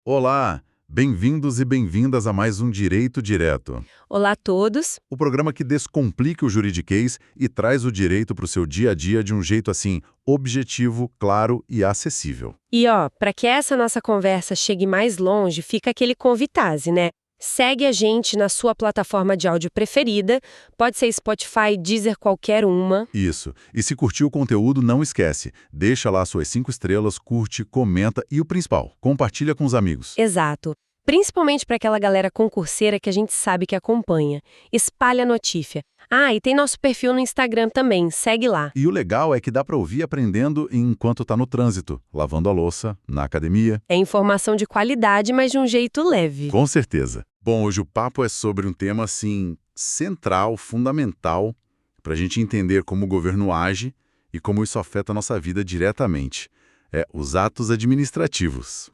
Olá, bem-vindos e bem-vindas a mais um Direito Direto, Olá a todos. o programa que descomplica o juridiquês e traz o direito para o seu dia a dia de um jeito assim, objetivo, claro e acessível. E para que essa nossa conversa chegue mais longe, fica aquele convitase, né? Segue a gente na sua plataforma de áudio preferida, pode ser Spotify, Deezer, qualquer uma. Isso, e se curtiu o conteúdo, não esquece, deixa lá suas 5 estrelas, curte, comenta e o principal, compartilha com os amigos. Exato. Principalmente para aquela galera concurseira que a gente sabe que acompanha. Espalha a notícia. Ah, e tem nosso perfil no Instagram também, segue lá. E o legal é que dá para ouvir aprendendo enquanto está no trânsito, lavando a louça, na academia. É informação de qualidade, mas de um jeito leve. Com certeza. Bom, hoje o papo é sobre um tema, assim, central, fundamental, para a gente entender como o governo age e como isso afeta a nossa vida diretamente. É os atos administrativos.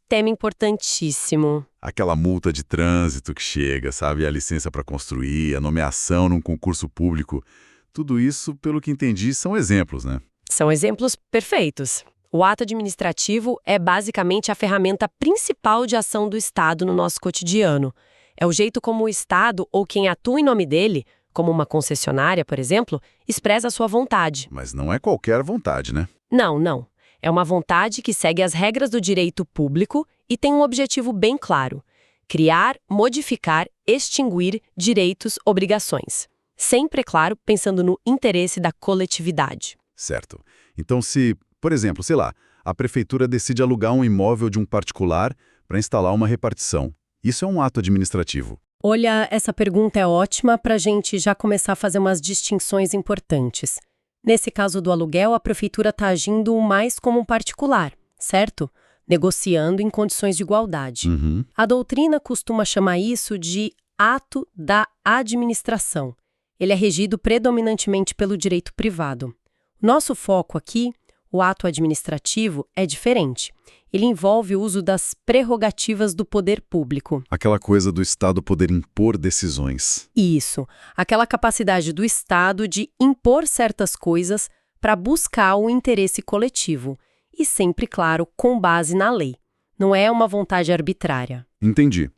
Tema importantíssimo. Aquela multa de trânsito que chega, sabe? A licença para construir, a nomeação num concurso público. Tudo isso, pelo que entendi, são exemplos, né? São exemplos perfeitos. O ato administrativo é basicamente a ferramenta principal de ação do Estado no nosso cotidiano. É o jeito como o Estado ou quem atua em nome dele, como uma concessionária, por exemplo, expressa a sua vontade. Mas não é qualquer vontade, né? Não. É uma vontade que segue as regras do direito público e tem um objetivo bem claro: criar, modificar, extinguir direitos, obrigações. Sempre, é claro, pensando no interesse da coletividade. Certo. Então, se, por exemplo, sei lá, a prefeitura decide alugar um imóvel de um particular para instalar uma repartição, isso é um ato administrativo. Olha, essa pergunta é ótima para a gente já começar a fazer umas distinções importantes. Nesse caso do aluguel, a prefeitura está agindo mais como um particular, certo? Negociando em condições de igualdade. A doutrina costuma chamar isso de ato da administração. Ele é regido predominantemente pelo direito privado. Nosso foco aqui, o ato administrativo, é diferente. Ele envolve o uso das prerrogativas do poder público. Aquela coisa do Estado poder impor decisões. Isso, aquela capacidade do Estado de impor certas coisas para buscar o interesse coletivo. E sempre, claro, com base na lei. Não é uma vontade arbitrária. Entendi.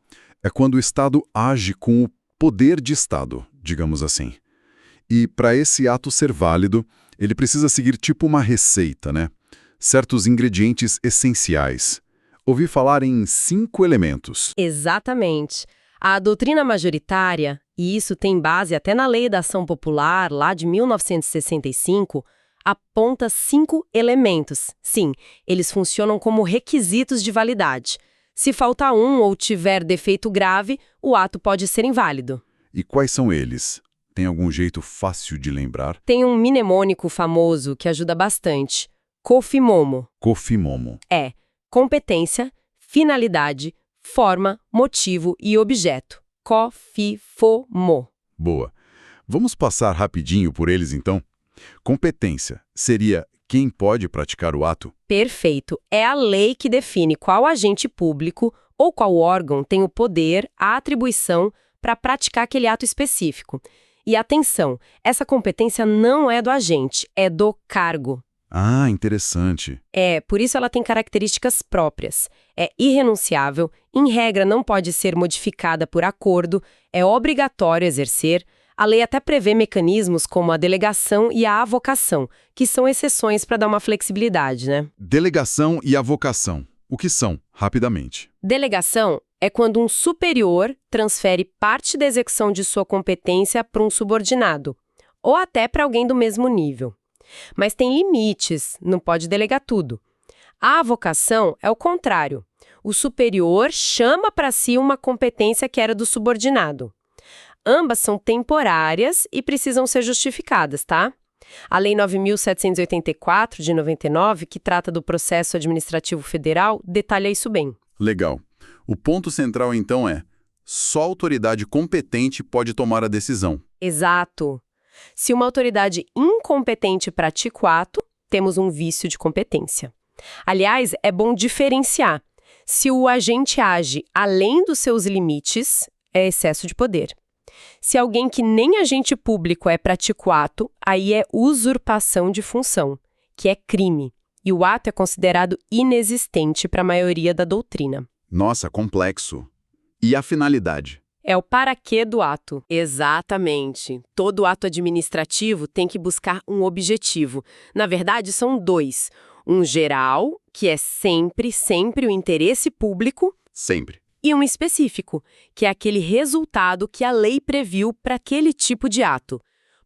É quando o Estado age com o poder de Estado, digamos assim. E para esse ato ser válido, ele precisa seguir tipo uma receita, né? Certos ingredientes essenciais. Ouvi falar em 5 elementos. Exatamente. A doutrina majoritária, e isso tem base até na Lei da Ação Popular, lá de 1965, aponta 5 elementos. Sim, eles funcionam como requisitos de validade. Se faltar um ou tiver defeito grave, o ato pode ser inválido. E quais são eles? Tem algum jeito fácil de lembrar? Tem um mnemônico famoso que ajuda bastante. COFIMOMO. COFIMOMO. É competência, finalidade, forma, motivo e objeto. COFIFOMO. Boa. Vamos passar rapidinho por eles, então? Competência seria quem pode praticar o ato? Perfeito. É a lei que define qual agente público ou qual órgão tem o poder, a atribuição para praticar aquele ato específico. E atenção, essa competência não é do agente, é do cargo. Ah, interessante. Por isso ela tem características próprias. É irrenunciável, em regra não pode ser modificada por acordo, é obrigatório exercer. A lei até prevê mecanismos como a delegação e a avocação, que são exceções para dar uma flexibilidade, né? Delegação e avocação. O que são, rapidamente? Delegação é quando um superior transfere parte da execução de sua competência para um subordinado, ou até para alguém do mesmo nível. Mas tem limites, não pode delegar tudo. A avocação é o contrário. O superior chama para si uma competência que era do subordinado. Ambas são temporárias e precisam ser justificadas, tá? A Lei 9.784, de 99, que trata do processo administrativo federal, detalha isso bem. Legal. O ponto central, então, é: só a autoridade competente pode tomar a decisão. Exato. Se uma autoridade incompetente pratica o ato, temos um vício de competência. Aliás, é bom diferenciar. Se o agente age além dos seus limites, é excesso de poder. Se alguém que nem agente público pratica o ato, aí é usurpação de função, que é crime. E o ato é considerado inexistente para a maioria da doutrina. Nossa, complexo. E a finalidade? É o para quê do ato. Exatamente. Todo ato administrativo tem que buscar um objetivo. Na verdade, são dois. Um geral, que é sempre, sempre o interesse público, Sempre. e um específico, que é aquele resultado que a lei previu para aquele tipo de ato.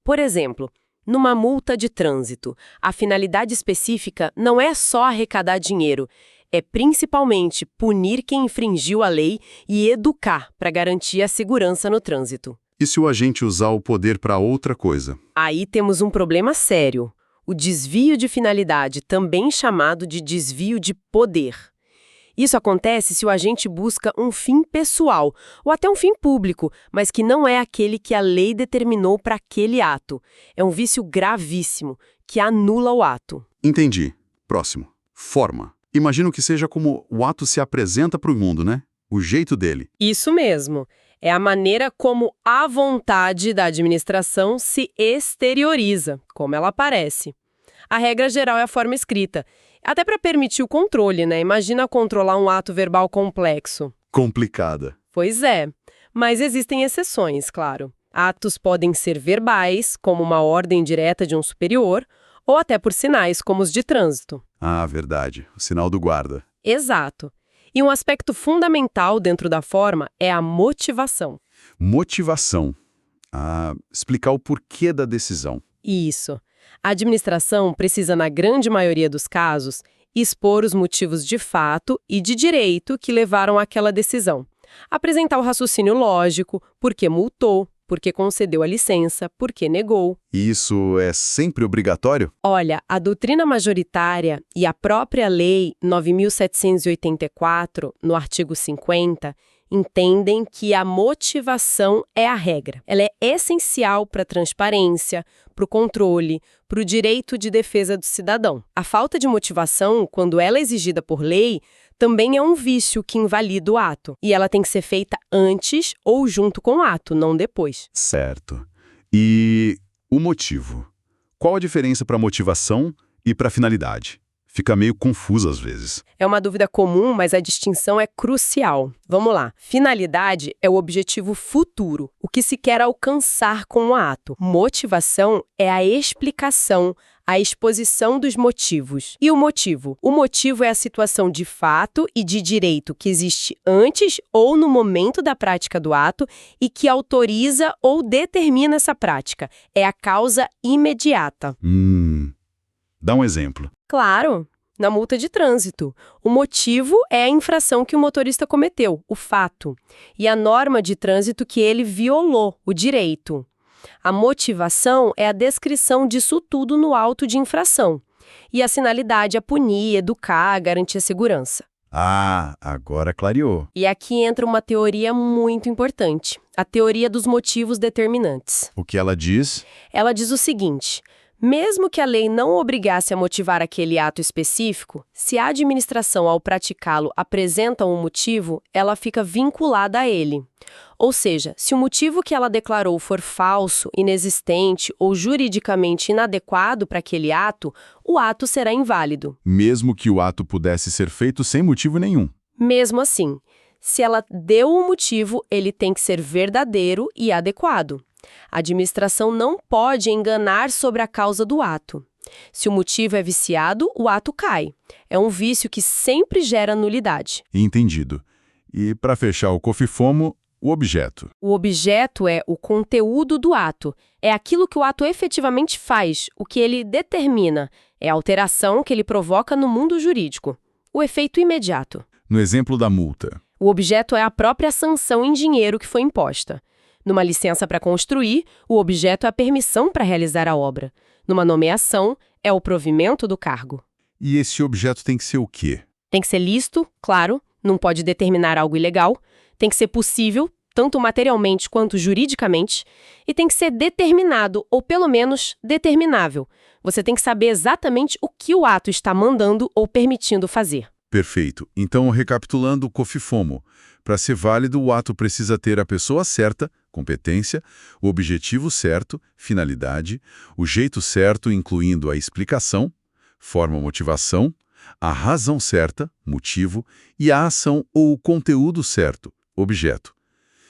Por exemplo, numa multa de trânsito, a finalidade específica não é só arrecadar dinheiro, é principalmente punir quem infringiu a lei e educar para garantir a segurança no trânsito. E se o agente usar o poder para outra coisa? Aí temos um problema sério: o desvio de finalidade, também chamado de desvio de poder. Isso acontece se o agente busca um fim pessoal ou até um fim público, mas que não é aquele que a lei determinou para aquele ato. É um vício gravíssimo, que anula o ato. Entendi. Próximo. Forma. Imagino que seja como o ato se apresenta para o mundo, né? O jeito dele. Isso mesmo. É a maneira como a vontade da administração se exterioriza, como ela aparece. A regra geral é a forma escrita. Até para permitir o controle, né? Imagina controlar um ato verbal complexo. Complicada. Pois é, mas existem exceções, claro. Atos podem ser verbais, como uma ordem direta de um superior, ou até por sinais, como os de trânsito. Ah, verdade. O sinal do guarda. Exato. E um aspecto fundamental dentro da forma é a motivação. Motivação. Ah, explicar o porquê da decisão. Isso. A administração precisa, na grande maioria dos casos, expor os motivos de fato e de direito que levaram àquela decisão. Apresentar o raciocínio lógico, por que multou, por que concedeu a licença, por que negou. E isso é sempre obrigatório? Olha, a doutrina majoritária e a própria Lei 9.784, no artigo 50, entendem que a motivação é a regra. Ela é essencial para a transparência, para o controle, para o direito de defesa do cidadão. A falta de motivação, quando ela é exigida por lei, também é um vício que invalida o ato. E ela tem que ser feita antes ou junto com o ato, não depois. Certo. E o motivo? Qual a diferença para motivação e para finalidade? Fica meio confuso às vezes. É uma dúvida comum, mas a distinção é crucial. Vamos lá. Finalidade é o objetivo futuro, o que se quer alcançar com o ato. Motivação é a explicação, a exposição dos motivos. E o motivo? O motivo é a situação de fato e de direito que existe antes ou no momento da prática do ato e que autoriza ou determina essa prática. É a causa imediata. Dá um exemplo. Claro, na multa de trânsito. O motivo é a infração que o motorista cometeu, o fato, e a norma de trânsito que ele violou, o direito. A motivação é a descrição disso tudo no auto de infração. E a finalidade é punir, educar, garantir a segurança. Ah, agora clareou. E aqui entra uma teoria muito importante, a teoria dos motivos determinantes. O que ela diz? Ela diz o seguinte: mesmo que a lei não obrigasse a motivar aquele ato específico, se a administração, ao praticá-lo, apresenta um motivo, ela fica vinculada a ele. Ou seja, se o motivo que ela declarou for falso, inexistente ou juridicamente inadequado para aquele ato, o ato será inválido. Mesmo que o ato pudesse ser feito sem motivo nenhum. Mesmo assim, se ela deu um motivo, ele tem que ser verdadeiro e adequado. A administração não pode enganar sobre a causa do ato. Se o motivo é viciado, o ato cai. É um vício que sempre gera nulidade. Entendido. E para fechar o cofifomo, o objeto. O objeto é o conteúdo do ato. É aquilo que o ato efetivamente faz, o que ele determina. É a alteração que ele provoca no mundo jurídico. O efeito imediato. No exemplo da multa. O objeto é a própria sanção em dinheiro que foi imposta. Numa licença para construir, o objeto é a permissão para realizar a obra. Numa nomeação, é o provimento do cargo. E esse objeto tem que ser o quê? Tem que ser lícito, claro, não pode determinar algo ilegal. Tem que ser possível, tanto materialmente quanto juridicamente. E tem que ser determinado, ou pelo menos determinável. Você tem que saber exatamente o que o ato está mandando ou permitindo fazer. Perfeito. Então, recapitulando o cofifomo. Para ser válido, o ato precisa ter a pessoa certa, competência, o objetivo certo, finalidade, o jeito certo, incluindo a explicação, forma, motivação, A razão certa, motivo, e a ação ou o conteúdo certo, objeto.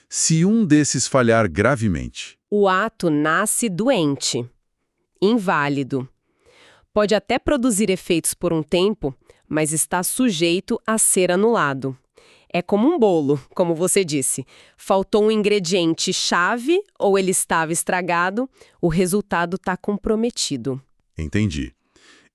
Se um desses falhar gravemente, O ato nasce doente, inválido. Pode até produzir efeitos por um tempo, mas está sujeito a ser anulado. É como um bolo, como você disse. Faltou um ingrediente-chave ou ele estava estragado, o resultado está comprometido. entendi.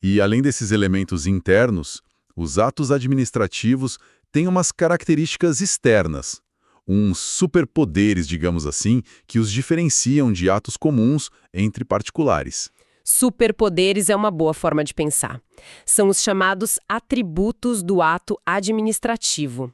E além desses elementos internos, os atos administrativos têm umas características externas, uns superpoderes, digamos assim, que os diferenciam de atos comuns entre particulares. Superpoderes é uma boa forma de pensar. São os chamados atributos do ato administrativo.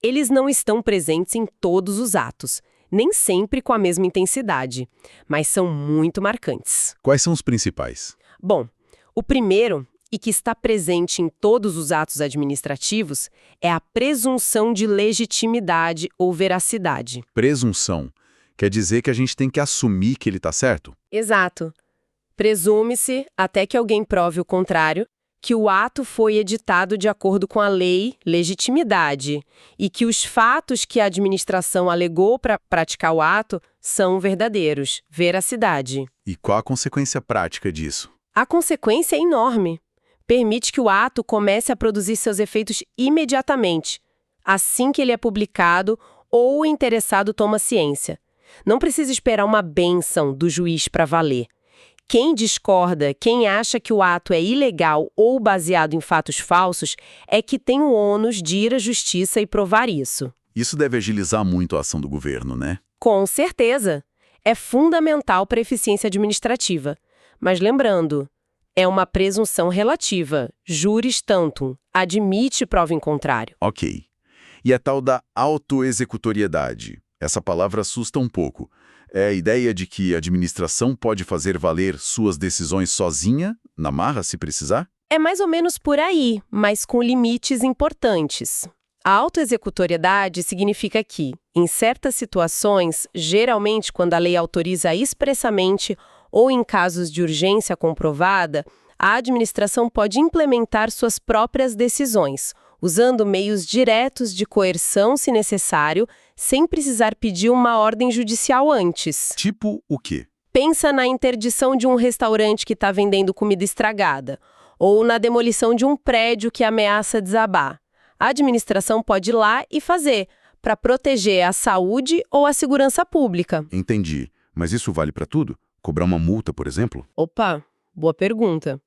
Eles não estão presentes em todos os atos, nem sempre com a mesma intensidade, mas são muito marcantes. Quais são os principais? Bom, o primeiro, e que está presente em todos os atos administrativos, é a presunção de legitimidade ou veracidade. Presunção. Quer dizer que a gente tem que assumir que ele está certo? Exato. Presume-se, até que alguém prove o contrário, que o ato foi editado de acordo com a lei, legitimidade, e que os fatos que a administração alegou para praticar o ato são verdadeiros, veracidade. E qual a consequência prática disso? A consequência é enorme. Permite que o ato comece a produzir seus efeitos imediatamente, assim que ele é publicado ou o interessado toma ciência. Não precisa esperar uma bênção do juiz para valer. Quem discorda, quem acha que o ato é ilegal ou baseado em fatos falsos, é que tem o ônus de ir à justiça e provar isso. Isso deve agilizar muito a ação do governo, né? Com certeza. É fundamental para a eficiência administrativa. Mas lembrando, é uma presunção relativa, juris tantum, admite prova em contrário. Ok. E a tal da autoexecutoriedade? Essa palavra assusta um pouco. É a ideia de que a administração pode fazer valer suas decisões sozinha, na marra, se precisar? É mais ou menos por aí, mas com limites importantes. A autoexecutoriedade significa que, em certas situações, geralmente quando a lei autoriza expressamente ou em casos de urgência comprovada, a administração pode implementar suas próprias decisões, usando meios diretos de coerção se necessário, sem precisar pedir uma ordem judicial antes. Tipo o quê? Pensa na interdição de um restaurante que está vendendo comida estragada, ou na demolição de um prédio que ameaça desabar. A administração pode ir lá e fazer, para proteger a saúde ou a segurança pública. Entendi. Mas isso vale para tudo? Cobrar uma multa, por exemplo? Opa, boa pergunta.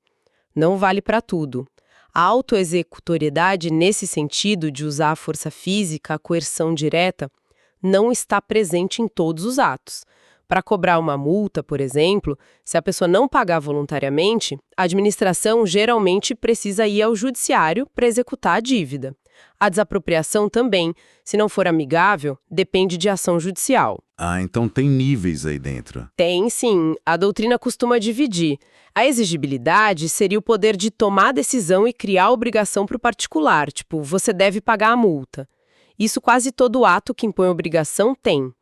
Não vale para tudo. A autoexecutoriedade, nesse sentido de usar a força física, a coerção direta, não está presente em todos os atos. Para cobrar uma multa, por exemplo, se a pessoa não pagar voluntariamente, a administração geralmente precisa ir ao judiciário para executar a dívida. A desapropriação também, se não for amigável, depende de ação judicial. Ah, então tem níveis aí dentro. Tem, sim. A doutrina costuma dividir. A exigibilidade seria o poder de tomar decisão e criar obrigação para o particular, tipo, você deve pagar a multa. Isso quase todo ato que impõe obrigação tem.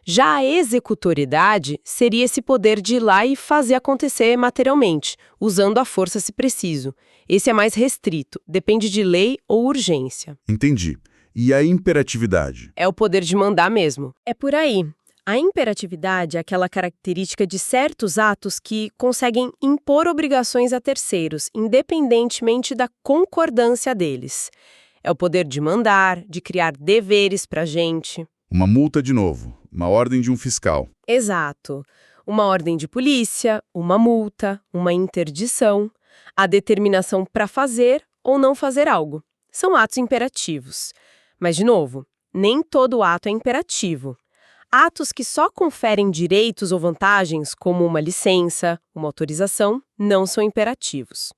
Já a executoriedade seria esse poder de ir lá e fazer acontecer materialmente, usando a força se preciso. Esse é mais restrito, depende de lei ou urgência. Entendi. E a imperatividade? É o poder de mandar mesmo. É por aí. A imperatividade é aquela característica de certos atos que conseguem impor obrigações a terceiros, independentemente da concordância deles. É o poder de mandar, de criar deveres para a gente. Uma multa de novo. Uma ordem de um fiscal. Exato. Uma ordem de polícia, uma multa, uma interdição, a determinação para fazer ou não fazer algo. São atos imperativos. Mas, de novo, nem todo ato é imperativo. Atos que só conferem direitos ou vantagens, como uma licença, uma autorização, não são imperativos.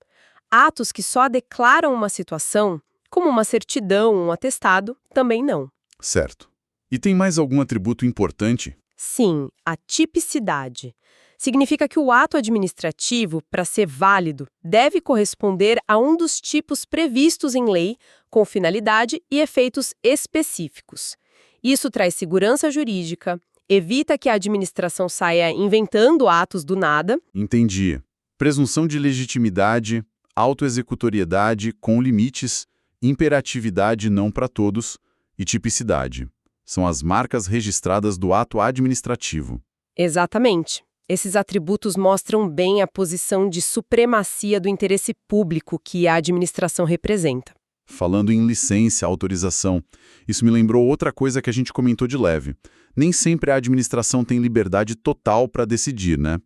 Atos que só declaram uma situação, como uma certidão, um atestado, também não. Certo. E tem mais algum atributo importante? Sim, a tipicidade. Significa que o ato administrativo, para ser válido, deve corresponder a um dos tipos previstos em lei, com finalidade e efeitos específicos. Isso traz segurança jurídica, evita que a administração saia inventando atos do nada. Entendi. Presunção de legitimidade, autoexecutoriedade com limites, imperatividade não para todos e tipicidade. São as marcas registradas do ato administrativo. Exatamente. Esses atributos mostram bem a posição de supremacia do interesse público que a administração representa. Falando em licença, autorização, isso me lembrou outra coisa que a gente comentou de leve. Nem sempre a administração tem liberdade total para decidir, né?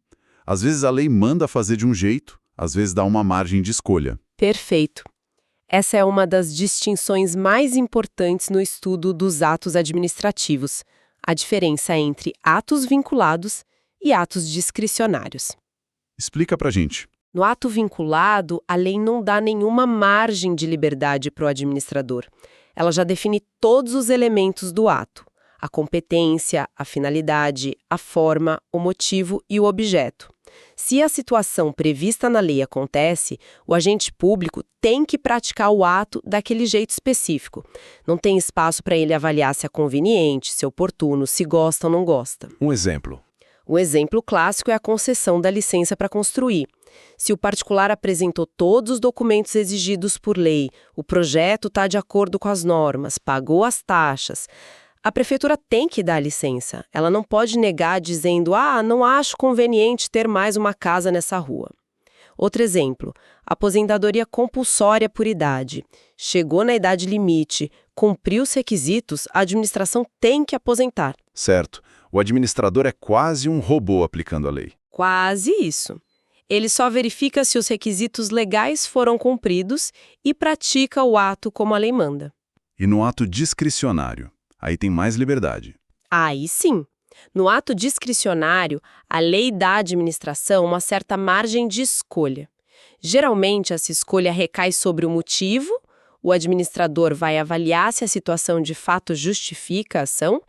Às vezes a lei manda fazer de um jeito, às vezes dá uma margem de escolha. Perfeito. Essa é uma das distinções mais importantes no estudo dos atos administrativos, a diferença entre atos vinculados e atos discricionários. Explica pra gente. No ato vinculado, a lei não dá nenhuma margem de liberdade para o administrador. Ela já define todos os elementos do ato: a competência, a finalidade, a forma, o motivo e o objeto. Se a situação prevista na lei acontece, o agente público tem que praticar o ato daquele jeito específico. Não tem espaço para ele avaliar se é conveniente, se é oportuno, se gosta ou não gosta. Um exemplo. O exemplo clássico é a concessão da licença para construir. Se o particular apresentou todos os documentos exigidos por lei, o projeto está de acordo com as normas, pagou as taxas, a prefeitura tem que dar a licença. Ela não pode negar dizendo, não acho conveniente ter mais uma casa nessa rua. Outro exemplo, aposentadoria compulsória por idade. Chegou na idade limite, cumpriu os requisitos, a administração tem que aposentar. Certo. O administrador é quase um robô aplicando a lei. Quase isso. Ele só verifica se os requisitos legais foram cumpridos e pratica o ato como a lei manda. E no ato discricionário? Aí tem mais liberdade. Aí sim. No ato discricionário, a lei dá à administração uma certa margem de escolha. Geralmente, essa escolha recai sobre o motivo, o administrador vai avaliar se a situação de fato justifica a ação,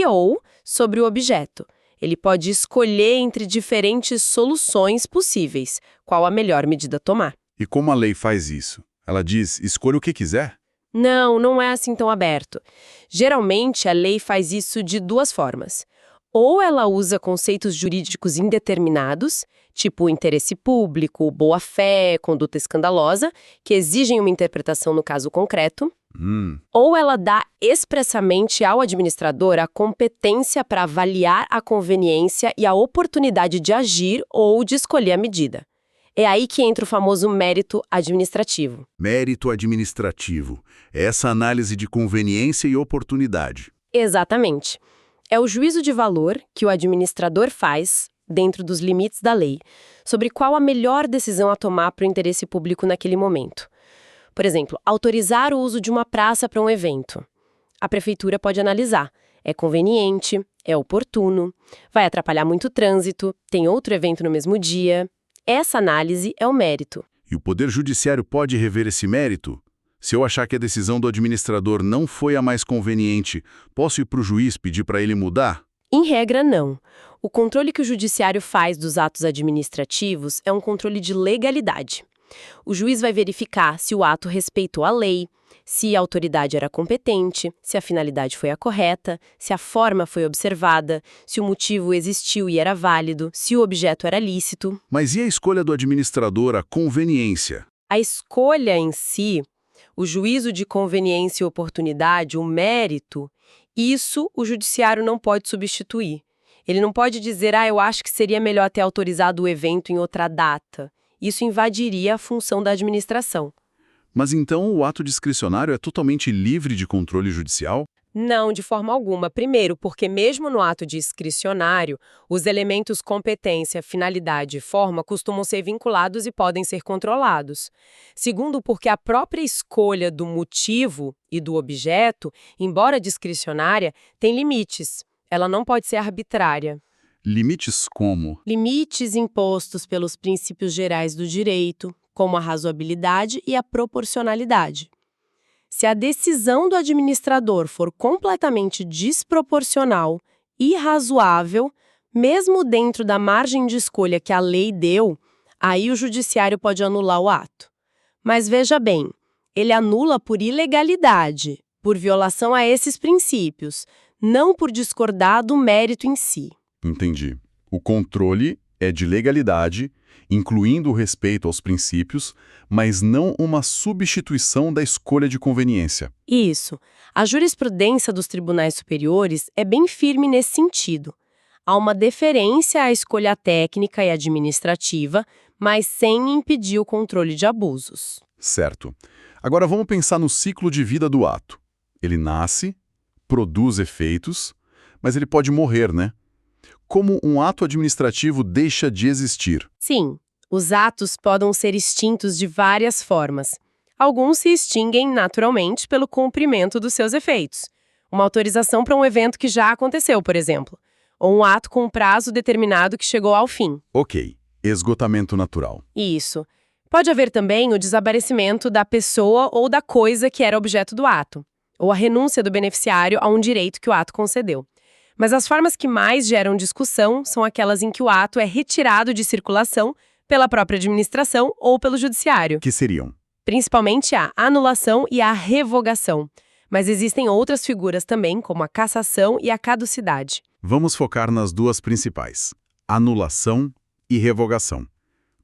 ou sobre o objeto. Ele pode escolher entre diferentes soluções possíveis, qual a melhor medida a tomar. E como a lei faz isso? Ela diz, escolha o que quiser? Não é assim tão aberto. Geralmente, a lei faz isso de duas formas. Ou ela usa conceitos jurídicos indeterminados, tipo interesse público, boa-fé, conduta escandalosa, que exigem uma interpretação no caso concreto. Ou ela dá expressamente ao administrador a competência para avaliar a conveniência e a oportunidade de agir ou de escolher a medida. É aí que entra o famoso mérito administrativo. Mérito administrativo. Essa análise de conveniência e oportunidade. Exatamente. É o juízo de valor que o administrador faz, dentro dos limites da lei, sobre qual a melhor decisão a tomar para o interesse público naquele momento. Por exemplo, autorizar o uso de uma praça para um evento. A prefeitura pode analisar. É conveniente, é oportuno, vai atrapalhar muito o trânsito, tem outro evento no mesmo dia. Essa análise é o mérito. E o Poder Judiciário pode rever esse mérito? Se eu achar que a decisão do administrador não foi a mais conveniente, posso ir para o juiz pedir para ele mudar? Em regra, não. O controle que o judiciário faz dos atos administrativos é um controle de legalidade. O juiz vai verificar se o ato respeitou a lei, se a autoridade era competente, se a finalidade foi a correta, se a forma foi observada, se o motivo existiu e era válido, se o objeto era lícito. Mas e a escolha do administrador, a conveniência? A escolha em si, o juízo de conveniência e oportunidade, o mérito, isso o judiciário não pode substituir. Ele não pode dizer, eu acho que seria melhor ter autorizado o evento em outra data. Isso invadiria a função da administração. Mas então o ato discricionário é totalmente livre de controle judicial? Não, de forma alguma. Primeiro, porque mesmo no ato discricionário, os elementos competência, finalidade e forma costumam ser vinculados e podem ser controlados. Segundo, porque a própria escolha do motivo e do objeto, embora discricionária, tem limites. Ela não pode ser arbitrária. Limites como? Limites impostos pelos princípios gerais do direito, como a razoabilidade e a proporcionalidade. Se a decisão do administrador for completamente desproporcional, irrazoável, mesmo dentro da margem de escolha que a lei deu, aí o judiciário pode anular o ato. Mas veja bem, ele anula por ilegalidade, por violação a esses princípios, não por discordar do mérito em si. Entendi. O controle é de legalidade, incluindo o respeito aos princípios, mas não uma substituição da escolha de conveniência. Isso. A jurisprudência dos tribunais superiores é bem firme nesse sentido. Há uma deferência à escolha técnica e administrativa, mas sem impedir o controle de abusos. Certo. Agora vamos pensar no ciclo de vida do ato. Ele nasce, produz efeitos, mas ele pode morrer, né? Como um ato administrativo deixa de existir? Sim, os atos podem ser extintos de várias formas. Alguns se extinguem naturalmente pelo cumprimento dos seus efeitos. Uma autorização para um evento que já aconteceu, por exemplo. Ou um ato com um prazo determinado que chegou ao fim. Ok, esgotamento natural. Isso. Pode haver também o desaparecimento da pessoa ou da coisa que era objeto do ato, ou a renúncia do beneficiário a um direito que o ato concedeu. Mas as formas que mais geram discussão são aquelas em que o ato é retirado de circulação pela própria administração ou pelo judiciário. Que seriam? Principalmente a anulação e a revogação. Mas existem outras figuras também, como a cassação e a caducidade. Vamos focar nas duas principais: anulação e revogação.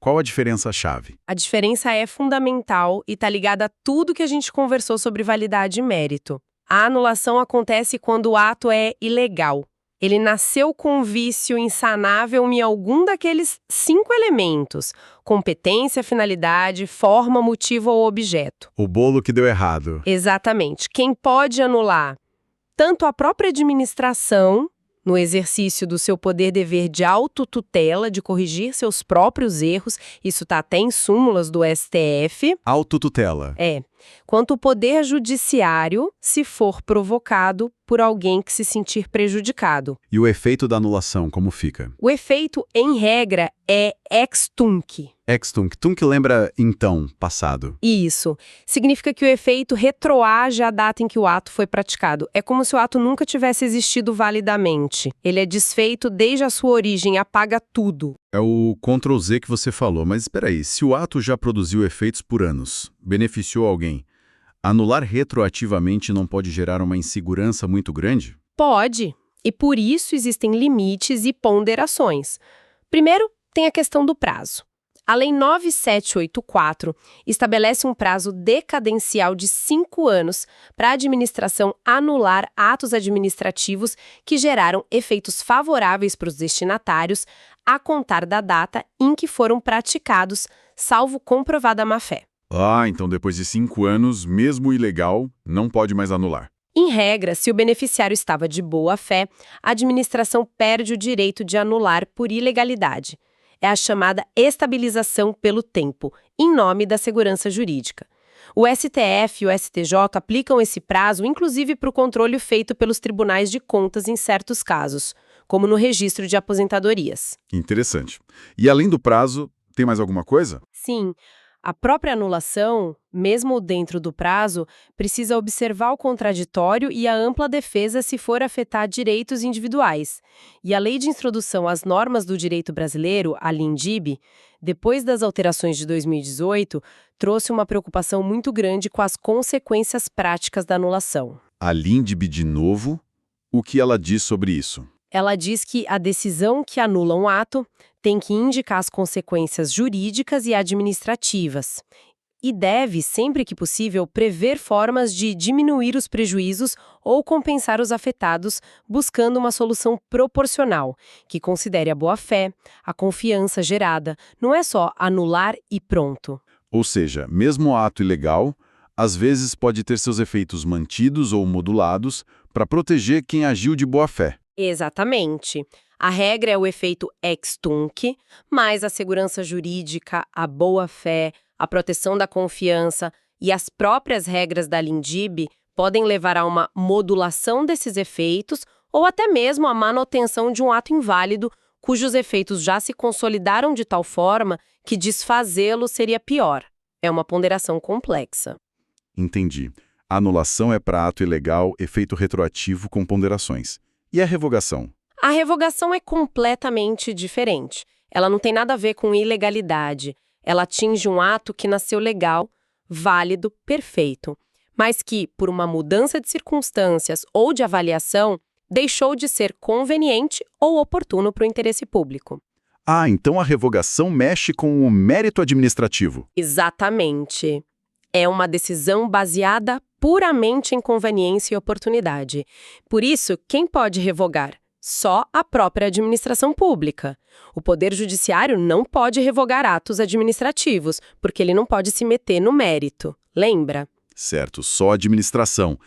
Qual a diferença-chave? A diferença é fundamental e está ligada a tudo que a gente conversou sobre validade e mérito. A anulação acontece quando o ato é ilegal. Ele nasceu com vício insanável em algum daqueles 5 elementos: competência, finalidade, forma, motivo ou objeto. O bolo que deu errado. Exatamente. Quem pode anular? Tanto a própria administração, no exercício do seu poder-dever de autotutela, de corrigir seus próprios erros, isso está até em súmulas do STF. Autotutela. Quanto o poder judiciário, se for provocado por alguém que se sentir prejudicado. E o efeito da anulação, como fica? O efeito, em regra, é ex tunc. Ex tunc. Tunc lembra então, passado. Isso. Significa que o efeito retroage à data em que o ato foi praticado. É como se o ato nunca tivesse existido validamente. Ele é desfeito desde a sua origem, apaga tudo. É o Ctrl Z que você falou, mas espera aí, se o ato já produziu efeitos por anos, beneficiou alguém, anular retroativamente não pode gerar uma insegurança muito grande? Pode. E por isso existem limites e ponderações. Primeiro, tem a questão do prazo. A Lei 9784 estabelece um prazo decadencial de 5 anos para a administração anular atos administrativos que geraram efeitos favoráveis para os destinatários a contar da data em que foram praticados, salvo comprovada má-fé. Ah, então depois de 5 anos, mesmo ilegal, não pode mais anular. Em regra, se o beneficiário estava de boa-fé, a administração perde o direito de anular por ilegalidade. É a chamada estabilização pelo tempo, em nome da segurança jurídica. O STF e o STJ aplicam esse prazo, inclusive para o controle feito pelos tribunais de contas em certos casos, como no registro de aposentadorias. Interessante. E além do prazo, tem mais alguma coisa? Sim. A própria anulação, mesmo dentro do prazo, precisa observar o contraditório e a ampla defesa se for afetar direitos individuais. E a Lei de Introdução às Normas do Direito Brasileiro, a LINDIB, depois das alterações de 2018, trouxe uma preocupação muito grande com as consequências práticas da anulação. A LINDB de novo, o que ela diz sobre isso? Ela diz que a decisão que anula um ato tem que indicar as consequências jurídicas e administrativas e deve, sempre que possível, prever formas de diminuir os prejuízos ou compensar os afetados, buscando uma solução proporcional, que considere a boa-fé, a confiança gerada, não é só anular e pronto. Ou seja, mesmo o ato ilegal, às vezes pode ter seus efeitos mantidos ou modulados para proteger quem agiu de boa-fé. Exatamente. A regra é o efeito ex tunc, mas a segurança jurídica, a boa-fé, a proteção da confiança e as próprias regras da LINDIB podem levar a uma modulação desses efeitos ou até mesmo a manutenção de um ato inválido cujos efeitos já se consolidaram de tal forma que desfazê-lo seria pior. É uma ponderação complexa. Entendi. A anulação é para ato ilegal, efeito retroativo com ponderações. E a revogação? A revogação é completamente diferente. Ela não tem nada a ver com ilegalidade. Ela atinge um ato que nasceu legal, válido, perfeito, mas que, por uma mudança de circunstâncias ou de avaliação, deixou de ser conveniente ou oportuno para o interesse público. Ah, então a revogação mexe com o mérito administrativo. Exatamente. É uma decisão baseada puramente em conveniência e oportunidade. Por isso, quem pode revogar? Só a própria administração pública. O Poder Judiciário não pode revogar atos administrativos, porque ele não pode se meter no mérito. Lembra? Certo, só a administração.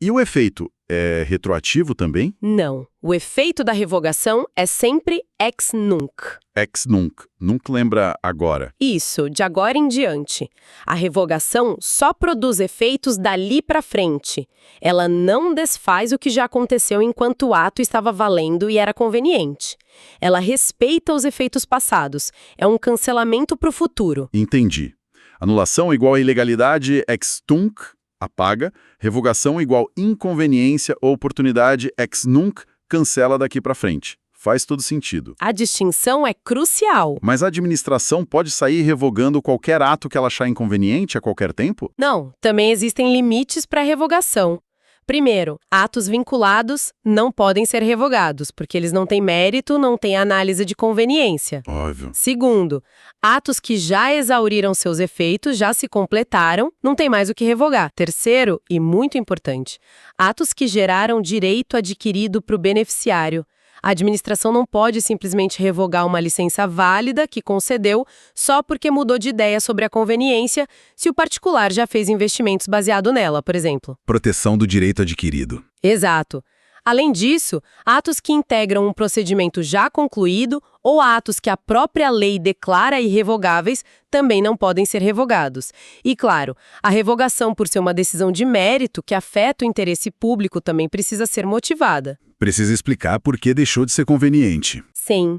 E o efeito é retroativo também? Não. O efeito da revogação é sempre ex nunc. Ex nunc. Nunc lembra agora. Isso, de agora em diante. A revogação só produz efeitos dali para frente. Ela não desfaz o que já aconteceu enquanto o ato estava valendo e era conveniente. Ela respeita os efeitos passados. É um cancelamento para o futuro. Entendi. Anulação igual a ilegalidade, ex tunc, apaga. Revogação igual inconveniência ou oportunidade, ex nunc, cancela daqui para frente. Faz todo sentido. A distinção é crucial. Mas a administração pode sair revogando qualquer ato que ela achar inconveniente a qualquer tempo? Não, também existem limites para a revogação. Primeiro, atos vinculados não podem ser revogados, porque eles não têm mérito, não têm análise de conveniência. Óbvio. Segundo, atos que já exauriram seus efeitos, já se completaram, não tem mais o que revogar. Terceiro, e muito importante, atos que geraram direito adquirido para o beneficiário. A administração não pode simplesmente revogar uma licença válida que concedeu só porque mudou de ideia sobre a conveniência, se o particular já fez investimentos baseado nela, por exemplo. Proteção do direito adquirido. Exato. Além disso, atos que integram um procedimento já concluído ou atos que a própria lei declara irrevogáveis também não podem ser revogados. E, claro, a revogação por ser uma decisão de mérito que afeta o interesse público também precisa ser motivada. Precisa explicar por que deixou de ser conveniente. Sim,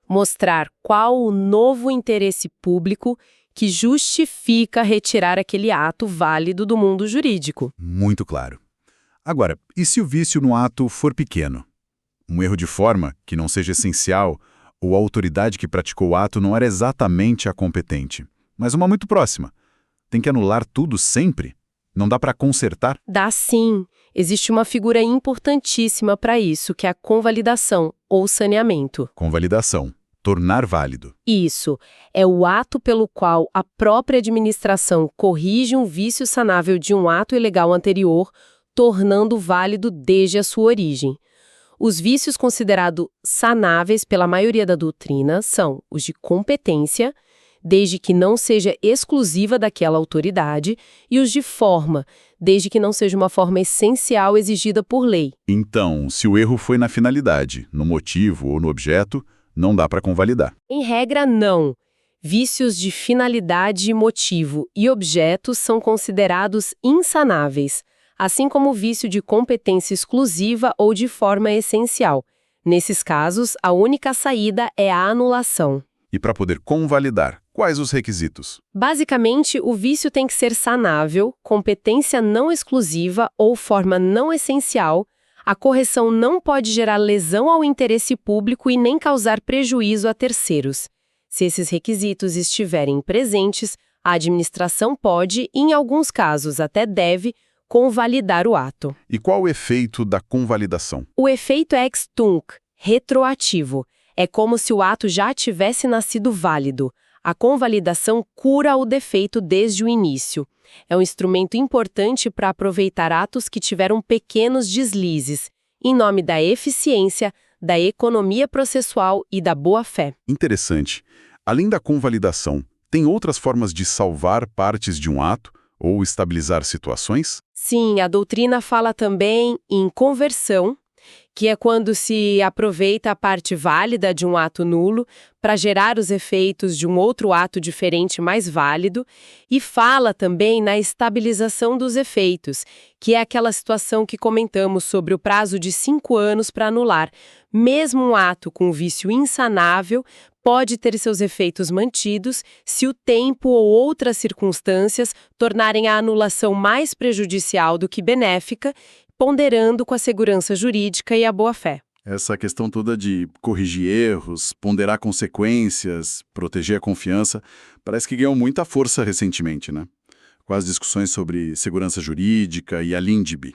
mostrar qual o novo interesse público que justifica retirar aquele ato válido do mundo jurídico. Muito claro. Agora, e se o vício no ato for pequeno? Um erro de forma, que não seja essencial, ou a autoridade que praticou o ato não era exatamente a competente, mas uma muito próxima. Tem que anular tudo sempre? Não dá para consertar? Dá sim. Existe uma figura importantíssima para isso, que é a convalidação ou saneamento. Convalidação. Tornar válido. Isso. É o ato pelo qual a própria administração corrige um vício sanável de um ato ilegal anterior, tornando válido desde a sua origem. Os vícios considerados sanáveis pela maioria da doutrina são os de competência, desde que não seja exclusiva daquela autoridade, e os de forma, desde que não seja uma forma essencial exigida por lei. Então, se o erro foi na finalidade, no motivo ou no objeto, não dá para convalidar. Em regra, não. Vícios de finalidade, motivo e objeto são considerados insanáveis, assim como o vício de competência exclusiva ou de forma essencial. Nesses casos, a única saída é a anulação. E para poder convalidar, quais os requisitos? Basicamente, o vício tem que ser sanável, competência não exclusiva ou forma não essencial. A correção não pode gerar lesão ao interesse público e nem causar prejuízo a terceiros. Se esses requisitos estiverem presentes, a administração pode, e em alguns casos até deve, convalidar o ato. E qual o efeito da convalidação? O efeito é ex tunc, retroativo. É como se o ato já tivesse nascido válido. A convalidação cura o defeito desde o início. É um instrumento importante para aproveitar atos que tiveram pequenos deslizes, em nome da eficiência, da economia processual e da boa-fé. Interessante. Além da convalidação, tem outras formas de salvar partes de um ato ou estabilizar situações? Sim, a doutrina fala também em conversão, que é quando se aproveita a parte válida de um ato nulo para gerar os efeitos de um outro ato diferente mais válido, e fala também na estabilização dos efeitos, que é aquela situação que comentamos sobre o prazo de 5 anos para anular. Mesmo um ato com vício insanável pode ter seus efeitos mantidos se o tempo ou outras circunstâncias tornarem a anulação mais prejudicial do que benéfica, ponderando com a segurança jurídica e a boa-fé. Essa questão toda de corrigir erros, ponderar consequências, proteger a confiança, parece que ganhou muita força recentemente, né? Com as discussões sobre segurança jurídica e a LINDB.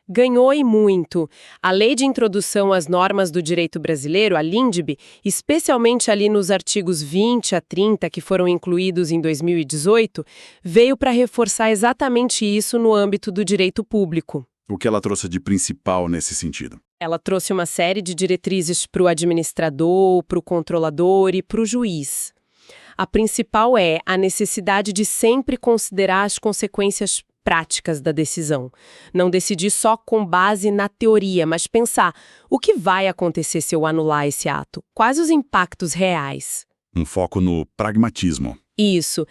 Ganhou e muito. A Lei de Introdução às Normas do Direito Brasileiro, a LINDB, especialmente ali nos artigos 20 a 30, que foram incluídos em 2018, veio para reforçar exatamente isso no âmbito do direito público. O que ela trouxe de principal nesse sentido? Ela trouxe uma série de diretrizes para o administrador, para o controlador e para o juiz. A principal é a necessidade de sempre considerar as consequências práticas da decisão. Não decidir só com base na teoria, mas pensar o que vai acontecer se eu anular esse ato? Quais os impactos reais? Um foco no pragmatismo. Isso.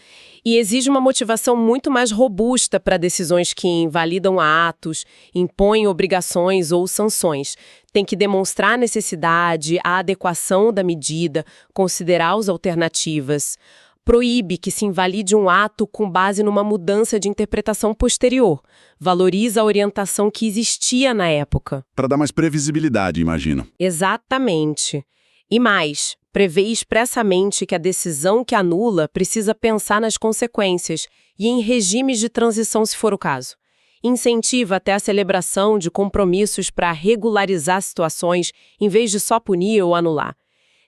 E exige uma motivação muito mais robusta para decisões que invalidam atos, impõem obrigações ou sanções. Tem que demonstrar a necessidade, a adequação da medida, considerar as alternativas. Proíbe que se invalide um ato com base numa mudança de interpretação posterior. Valoriza a orientação que existia na época. Para dar mais previsibilidade, imagino. Exatamente. E mais, prevê expressamente que a decisão que anula precisa pensar nas consequências e em regimes de transição se for o caso. Incentiva até a celebração de compromissos para regularizar situações em vez de só punir ou anular.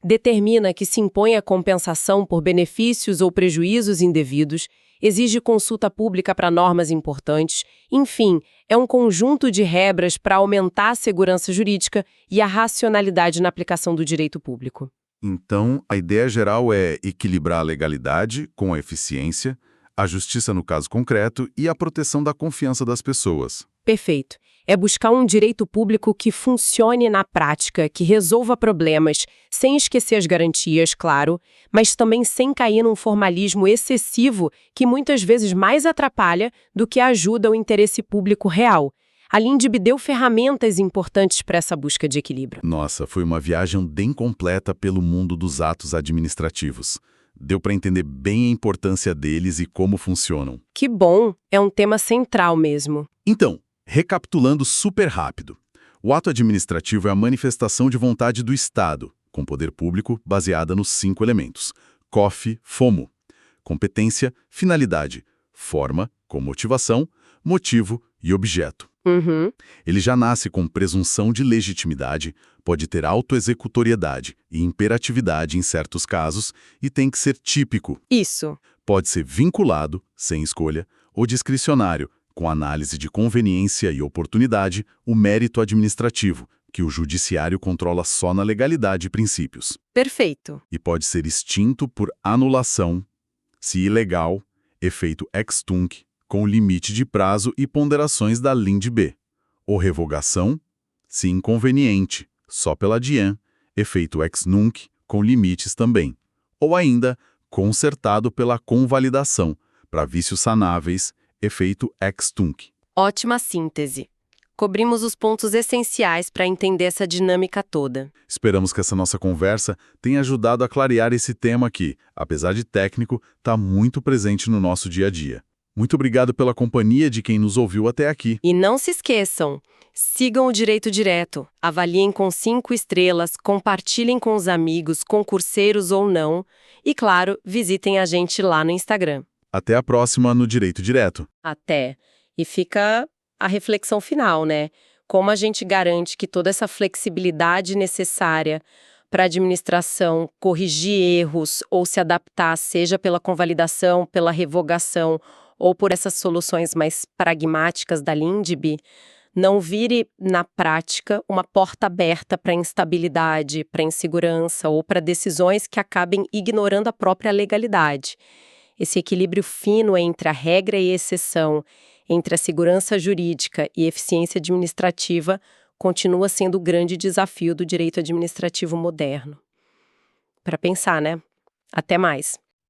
Determina que se impõe a compensação por benefícios ou prejuízos indevidos, exige consulta pública para normas importantes, enfim, é um conjunto de regras para aumentar a segurança jurídica e a racionalidade na aplicação do direito público. Então, a ideia geral é equilibrar a legalidade com a eficiência, a justiça no caso concreto e a proteção da confiança das pessoas. Perfeito. É buscar um direito público que funcione na prática, que resolva problemas, sem esquecer as garantias, claro, mas também sem cair num formalismo excessivo que muitas vezes mais atrapalha do que ajuda o interesse público real. A LINDB deu ferramentas importantes para essa busca de equilíbrio. Nossa, foi uma viagem bem completa pelo mundo dos atos administrativos. Deu para entender bem a importância deles e como funcionam. Que bom! É um tema central mesmo. Então, recapitulando super rápido, o ato administrativo é a manifestação de vontade do Estado, com poder público baseada nos 5 elementos. COF, FOMO. Competência, finalidade, forma, com motivação, motivo e objeto. Ele já nasce com presunção de legitimidade, pode ter autoexecutoriedade e imperatividade em certos casos e tem que ser típico. Isso. Pode ser vinculado, sem escolha, ou discricionário, com análise de conveniência e oportunidade, o mérito administrativo, que o judiciário controla só na legalidade e princípios. Perfeito. E pode ser extinto por anulação, se ilegal, efeito ex tunc, com limite de prazo e ponderações da LINDB, ou revogação, se inconveniente, só pela DIAN, efeito ex nunc, com limites também, ou ainda consertado pela convalidação, para vícios sanáveis, efeito ex tunc. Ótima síntese. Cobrimos os pontos essenciais para entender essa dinâmica toda. Esperamos que essa nossa conversa tenha ajudado a clarear esse tema que, apesar de técnico, está muito presente no nosso dia a dia. Muito obrigado pela companhia de quem nos ouviu até aqui. E não se esqueçam, sigam o Direito Direto, avaliem com 5 estrelas, compartilhem com os amigos, concurseiros ou não, e claro, visitem a gente lá no Instagram. Até a próxima no Direito Direto. Até. E fica a reflexão final, né? Como a gente garante que toda essa flexibilidade necessária para a administração corrigir erros ou se adaptar, seja pela convalidação, pela revogação ou por essas soluções mais pragmáticas da LINDB, não vire, na prática, uma porta aberta para instabilidade, para insegurança ou para decisões que acabem ignorando a própria legalidade. Esse equilíbrio fino entre a regra e a exceção, entre a segurança jurídica e eficiência administrativa, continua sendo o grande desafio do direito administrativo moderno. Para pensar, né? Até mais!